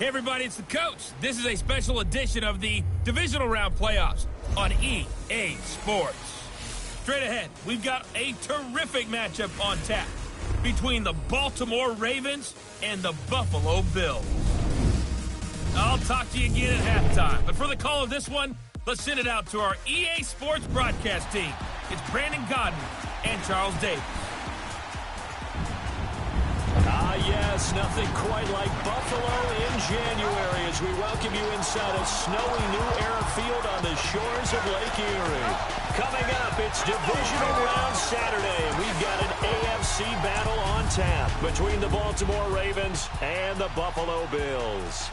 Hey everybody, it's the coach. This is a special edition of the Divisional Round Playoffs on EA Sports. Straight ahead, we've got a terrific matchup on tap between the Baltimore Ravens and the Buffalo Bills. I'll talk to you again at halftime, but for the call of this one, let's send it out to our EA Sports broadcast team. It's Brandon Godden and Charles Davis. Yes, nothing quite like Buffalo in January as we welcome you inside a snowy New Era Field on the shores of Lake Erie. Coming up, it's Divisional Round Saturday, and we've got an AFC battle on tap between the Baltimore Ravens and the Buffalo Bills.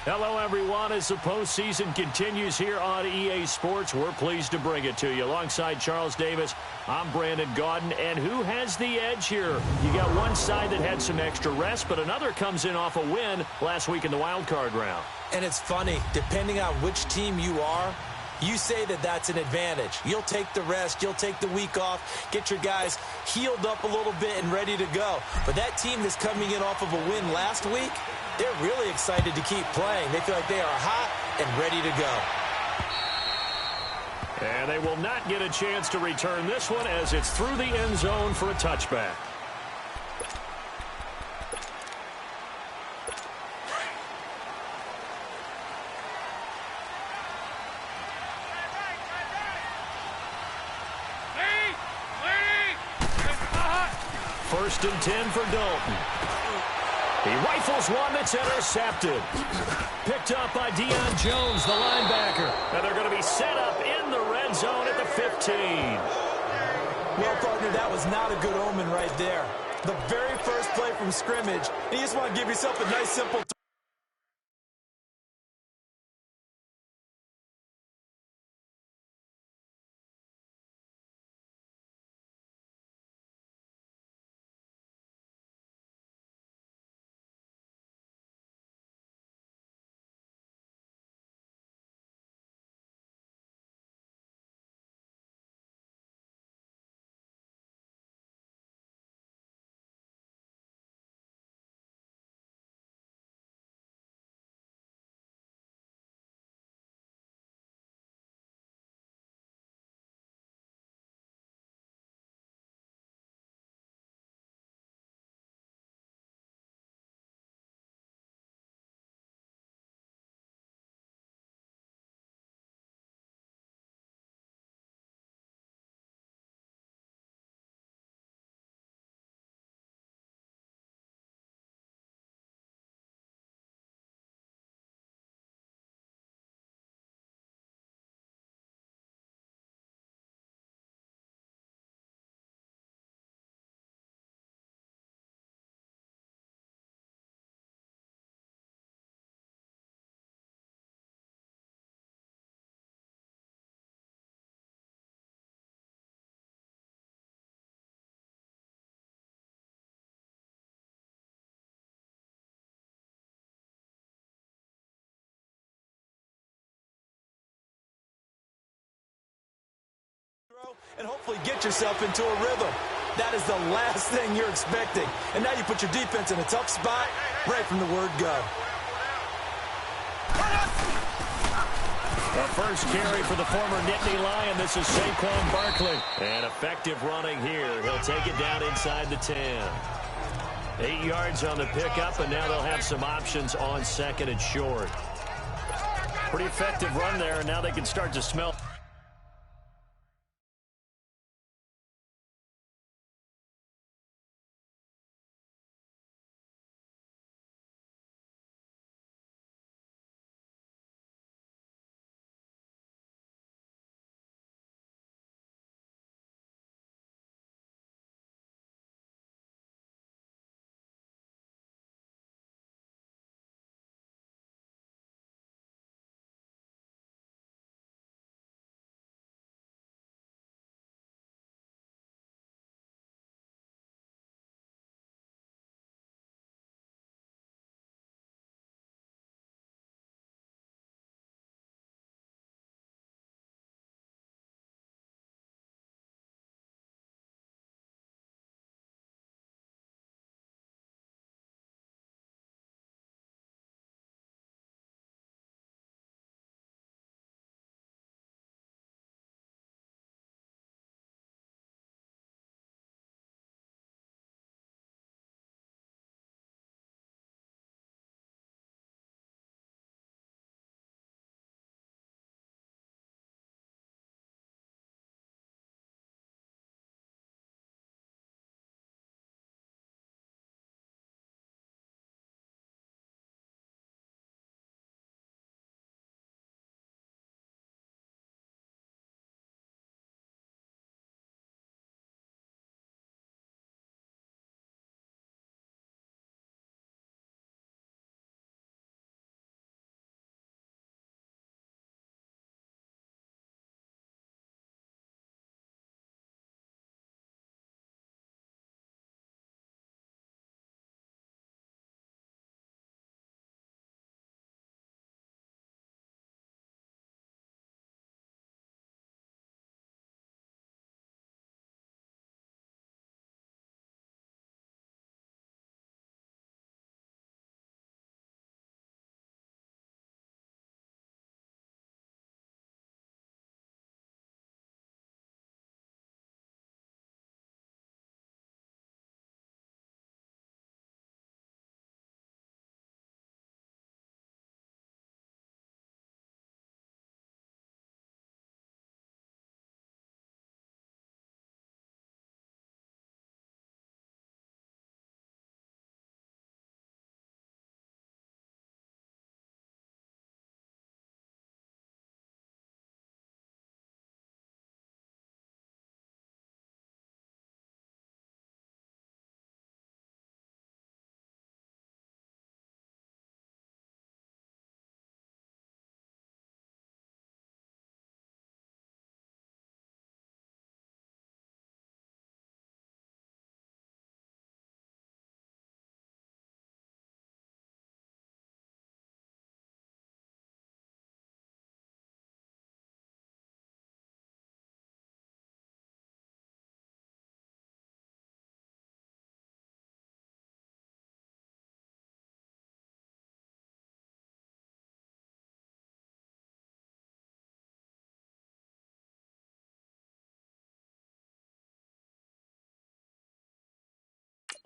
Hello, everyone. As the postseason continues here on EA Sports, we're pleased to bring it to you. Alongside Charles Davis, I'm Brandon Gaudin. And who has the edge here? You got one side that had some extra rest, but another comes in off a win last week in the wild card round. And it's funny, depending on which team you are, you say that that's an advantage. You'll take the rest, you'll take the week off, get your guys healed up a little bit and ready to go. But that team that's coming in off of a win last week, they're really excited to keep playing. They feel like they are hot and ready to go. And they will not get a chance to return this one as it's through the end zone for a touchback. First and 10 for Dalton. He rifles one that's intercepted. Picked up by Deion Jones, the linebacker. And they're going to be set up in the red zone at the 15. Well, partner, that was not a good omen right there. The very first play from scrimmage, you just want to give yourself a nice, simple and hopefully get yourself into a rhythm. That is the last thing you're expecting. And now you put your defense in a tough spot right from the word go. The first carry for the former Nittany Lion. This is Saquon Barkley. And effective running here. He'll take it down inside the 10. 8 yards on the pickup, and now they'll have some options on second and short. Pretty effective run there, and now they can start to smell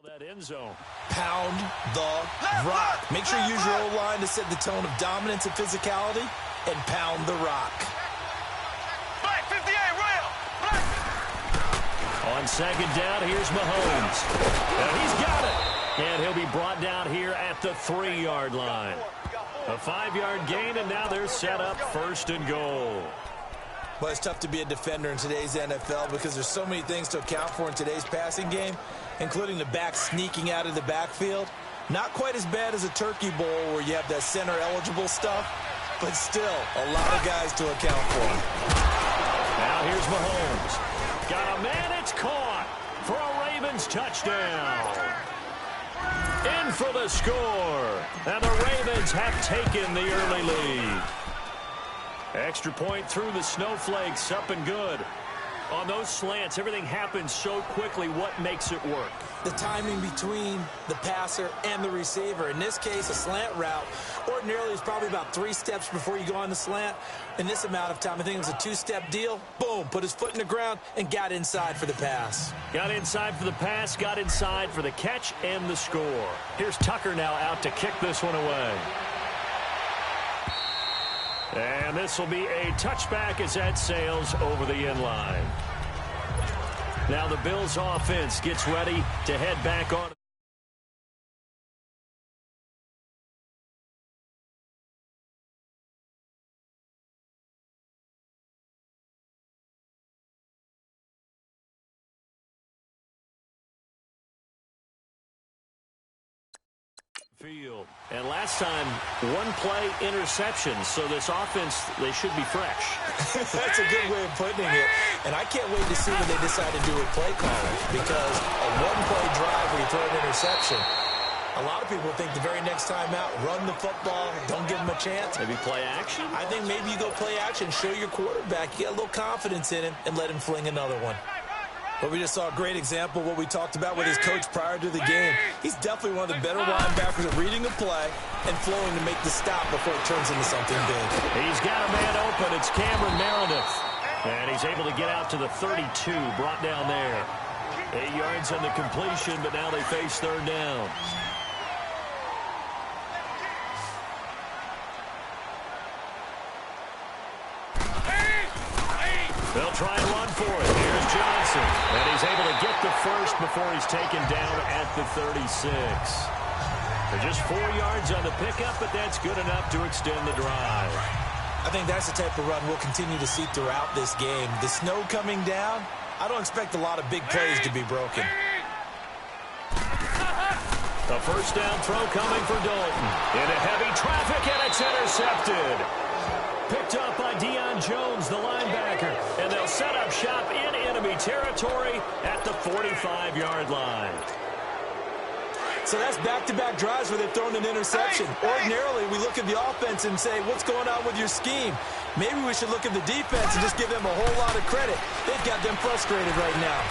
That end zone. Pound the rock. Make sure you use your O-line to set the tone of dominance and physicality, and pound the rock. Black 58, rail. On second down, here's Mahomes. And he's got it. And he'll be brought down here at the 3-yard line. A 5-yard gain, and now they're set up first and goal. Well, it's tough to be a defender in today's NFL because there's so many things to account for in today's passing game, including the back sneaking out of the backfield. Not quite as bad as a turkey bowl where you have that center-eligible stuff, but still a lot of guys to account for. Now here's Mahomes. Got a man, it's caught for a Ravens touchdown. In for the score, and the Ravens have taken the early lead. Extra point through the snowflakes, up and good. On those slants, everything happens so quickly. What makes it work? The timing between the passer and the receiver. In this case, a slant route ordinarily is probably about 3 steps before you go on the slant. In this amount of time, I think it was a 2-step deal. Boom, put his foot in the ground and got inside for the pass. Got inside for the pass, got inside for the catch and the score. Here's Tucker now out to kick this one away. And this will be a touchback as that sails over the end line. Now the Bills offense gets ready to head back on. Field. And last time, 1-play interception. So this offense, they should be fresh. That's a good way of putting it. And I can't wait to see what they decide to do with play calling, because a 1-play drive where you throw an interception, a lot of people think the very next time out, run the football, don't give them a chance. Maybe play action? I think maybe you go play action, show your quarterback, get a little confidence in him, and let him fling another one. But we just saw a great example of what we talked about with his coach prior to the game. He's definitely one of the better linebackers at reading a play and flowing to make the stop before it turns into something big. He's got a man open. It's Cameron Meredith. And he's able to get out to the 32, brought down there. 8 yards on the completion, but now they face third down. They'll try and run for it. Here's Johnson. And he's able to get the first before he's taken down at the 36. They're just 4 yards on the pickup, but that's good enough to extend the drive. I think that's the type of run we'll continue to see throughout this game. The snow coming down, I don't expect a lot of big plays to be broken. A first down throw coming for Dalton. Into heavy traffic, and it's intercepted. Picked up by Deion Jones, the linebacker. And they'll set up shop in enemy territory at the 45-yard line. So that's back-to-back drives where they've thrown an interception. Ordinarily, we look at the offense and say, what's going on with your scheme? Maybe we should look at the defense and just give them a whole lot of credit. They've got them frustrated right now.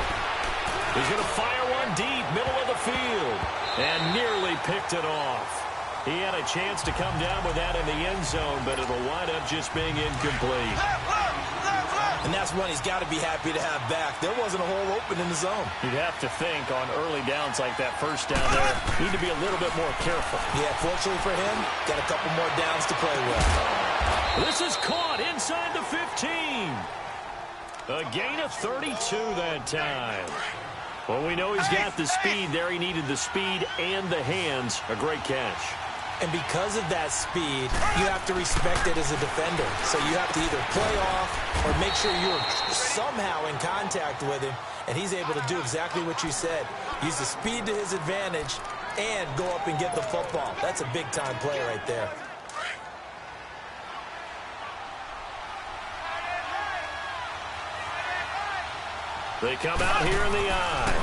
He's going to fire one deep, middle of the field, and nearly picked it off. He had a chance to come down with that in the end zone, but it'll wind up just being incomplete. And that's one he's got to be happy to have back. There wasn't a hole open in the zone. You'd have to think on early downs like that first down there, need to be a little bit more careful. Yeah, fortunately for him, got a couple more downs to play with. This is caught inside the 15. A gain of 32 that time. Well, we know he's got the speed there. He needed the speed and the hands. A great catch. And because of that speed, you have to respect it as a defender. So you have to either play off or make sure you're somehow in contact with him. And he's able to do exactly what you said. Use the speed to his advantage and go up and get the football. That's a big-time play right there. They come out here in the eye.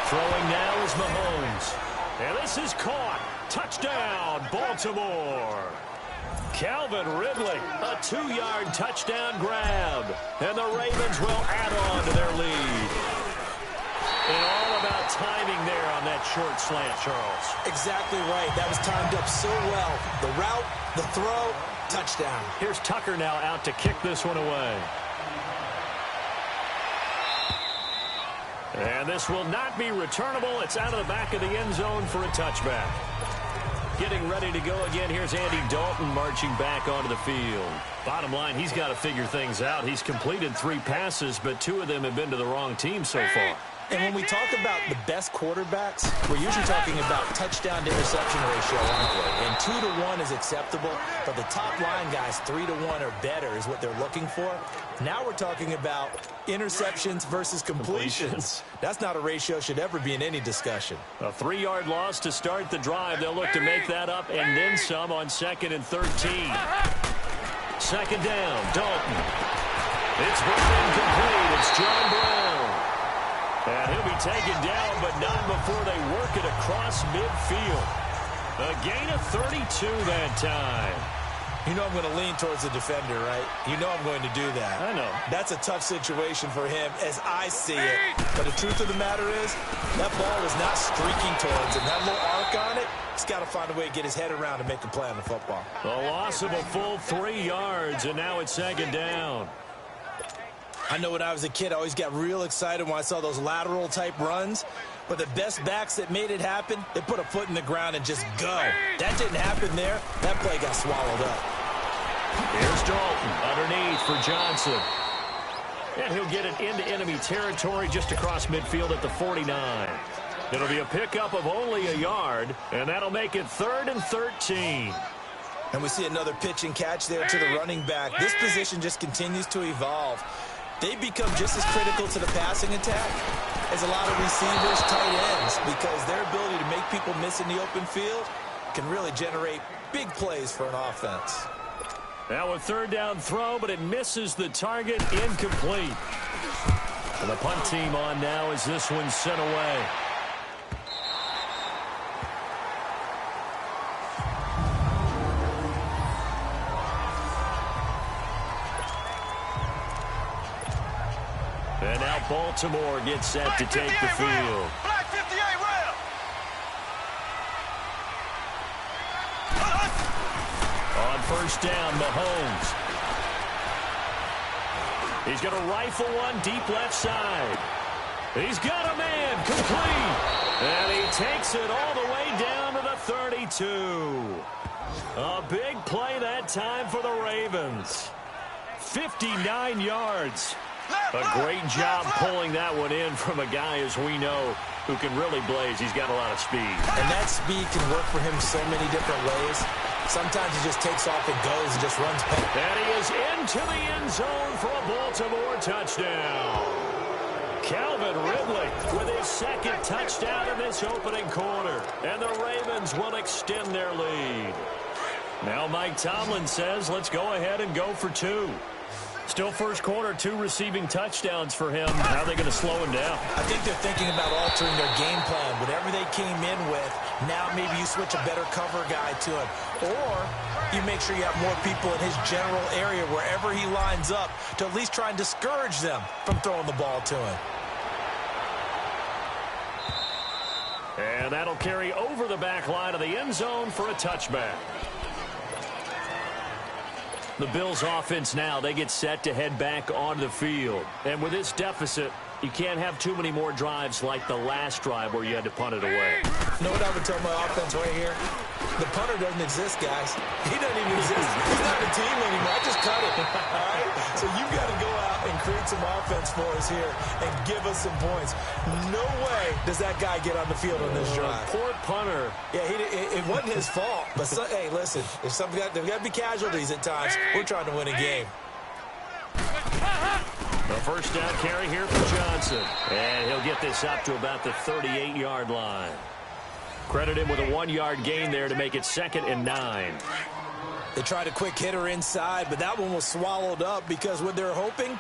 Throwing now is Mahomes. And this is caught. Touchdown, Baltimore. Calvin Ridley, a 2-yard touchdown grab. And the Ravens will add on to their lead. And all about timing there on that short slant, Charles. Exactly right. That was timed up so well. The route, the throw, touchdown. Here's Tucker now out to kick this one away. And this will not be returnable. It's out of the back of the end zone for a touchback. Getting ready to go again. Here's Andy Dalton marching back onto the field. Bottom line, he's got to figure things out. He's completed 3 passes, but 2 of them have been to the wrong team so far. And when we talk about the best quarterbacks, we're usually talking about touchdown to interception ratio, aren't we? And 2 to 1 is acceptable, but the top line guys, 3 to 1 or better is what they're looking for. Now we're talking about interceptions versus completions. That's not a ratio should ever be in any discussion. A 3-yard loss to start the drive. They'll look to make that up and then some on 2nd and 13. 2nd down, Dalton. It's incomplete. It's John Brown. And he'll be taken down, but not before they work it across midfield. A gain of 32 that time. You know I'm going to lean towards the defender, right? You know I'm going to do that. I know. That's a tough situation for him as I see it. But the truth of the matter is, that ball is not streaking towards him. That little arc on it, he's got to find a way to get his head around and make a play on the football. A loss of a full 3 yards, and now it's 2nd down. I know when I was a kid, I always got real excited when I saw those lateral-type runs. But the best backs that made it happen, they put a foot in the ground and just go. That didn't happen there. That play got swallowed up. Here's Dalton underneath for Johnson. And he'll get it into enemy territory just across midfield at the 49. It'll be a pickup of only a yard, and that'll make it 3rd and 13. And we see another pitch and catch there to the running back. This position just continues to evolve. They become just as critical to the passing attack as a lot of receivers, tight ends, because their ability to make people miss in the open field can really generate big plays for an offense. Now a 3rd down throw, but it misses the target, incomplete. And the punt team on now as this one's sent away. And now Baltimore gets set to take the field. Black 58 rail. On 1st down, Mahomes. He's going to rifle one deep left side. He's got a man, complete. And he takes it all the way down to the 32. A big play that time for the Ravens. 59 yards. A great job pulling that one in from a guy, as we know, who can really blaze. He's got a lot of speed. And that speed can work for him so many different ways. Sometimes he just takes off and goes and just runs past. And he is into the end zone for a Baltimore touchdown. Calvin Ridley with his 2nd touchdown in this opening quarter. And the Ravens will extend their lead. Now Mike Tomlin says, let's go ahead and go for 2. Still first quarter, 2 receiving touchdowns for him. How are they going to slow him down? I think they're thinking about altering their game plan. Whatever they came in with, now maybe you switch a better cover guy to him. Or you make sure you have more people in his general area wherever he lines up to at least try and discourage them from throwing the ball to him. And that'll carry over the back line of the end zone for a touchback. The Bills offense now, they get set to head back onto the field. And with this deficit, you can't have too many more drives like the last drive where you had to punt it away. You know what I would tell my offense right here? The punter doesn't exist, guys. He doesn't even exist. He's not a team anymore. I just cut it. All right? So you've got to go out and create some offense for us here and give us some points. No way does that guy get on the field on this drive. Poor punter. Yeah, it wasn't his fault. But, hey, listen, there's got to be casualties at times. We're trying to win a game. The 1st down carry here for Johnson. And he'll get this up to about the 38-yard line. Credit him with a 1-yard gain there to make it 2nd and 9. They tried a quick hitter inside, but that one was swallowed up because what they're hoping,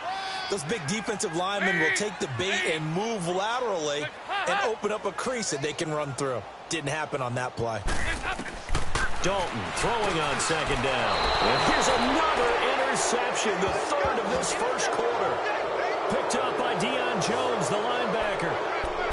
those big defensive linemen will take the bait and move laterally and open up a crease that they can run through. Didn't happen on that play. Dalton throwing on 2nd down. And here's another interception, the 3rd of this first quarter. Picked up by Deion Jones, the linebacker.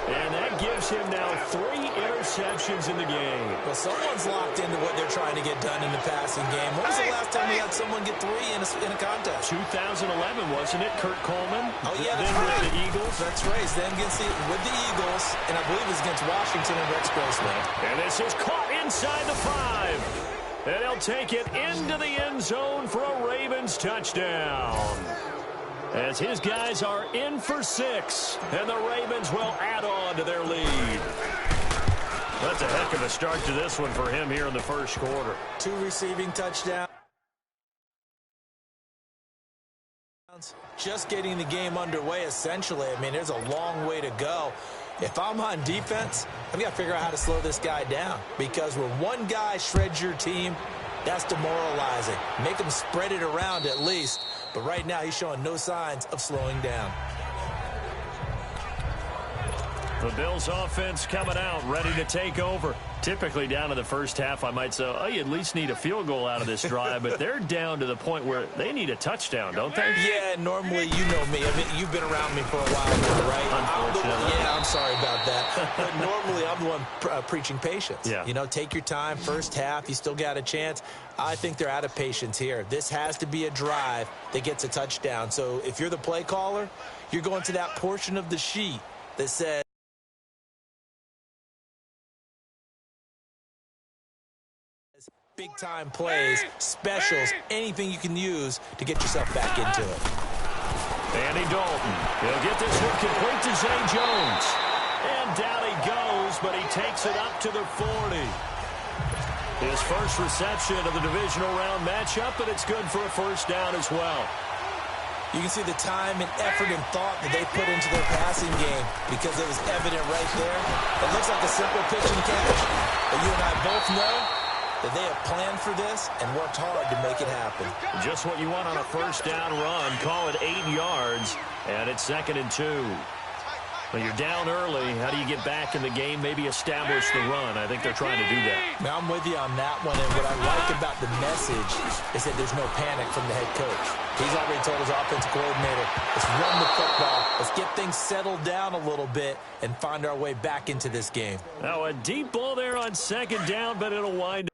And that gives gives him now 3 interceptions in the game. Well, someone's locked into what they're trying to get done in the passing game. When was the last time we had someone get 3 in a contest? 2011, wasn't it, Kurt Coleman? Oh, yeah, then right. with the Eagles. That's right. Then with the Eagles, and I believe it was against Washington and Rex Grossman. And this is caught inside the 5. And he'll take it into the end zone for a Ravens touchdown. As his guys are in for 6, and the Ravens will add on to their lead. That's a heck of a start to this one for him here in the first quarter. 2 receiving touchdowns. Just getting the game underway, essentially. I mean, there's a long way to go. If I'm on defense, I've got to figure out how to slow this guy down. Because when one guy shreds your team, that's demoralizing. Make him spread it around at least. But right now, he's showing no signs of slowing down. The Bills offense coming out, ready to take over. Typically down to the first half, I might say, oh, you at least need a field goal out of this drive. But they're down to the point where they need a touchdown, don't they? Yeah, normally, you know me. I mean, you've been around me for a while now, right? Unfortunately. I'm sorry about that. But normally, I'm the one preaching patience. Yeah. You know, take your time. First half, you still got a chance. I think they're out of patience here. This has to be a drive that gets a touchdown. So if you're the play caller, you're going to that portion of the sheet that says, big-time plays, specials, anything you can use to get yourself back into it. Andy Dalton. He'll get this one complete to Zay Jones. And down he goes, but he takes it up to the 40. His first reception of the divisional round matchup, but it's good for a first down as well. You can see the time and effort and thought that they put into their passing game because it was evident right there. It looks like a simple pitch and catch, but you and I both know that they have planned for this and worked hard to make it happen. Just what you want on a first down run. Call it 8 yards, and it's 2nd and 2. When you're down early, how do you get back in the game, maybe establish the run? I think they're trying to do that. Now, I'm with you on that one, and what I like about the message is that there's no panic from the head coach. He's already told his offensive coordinator, let's run the football, let's get things settled down a little bit and find our way back into this game. Now, a deep ball there on 2nd down, but it'll wind up.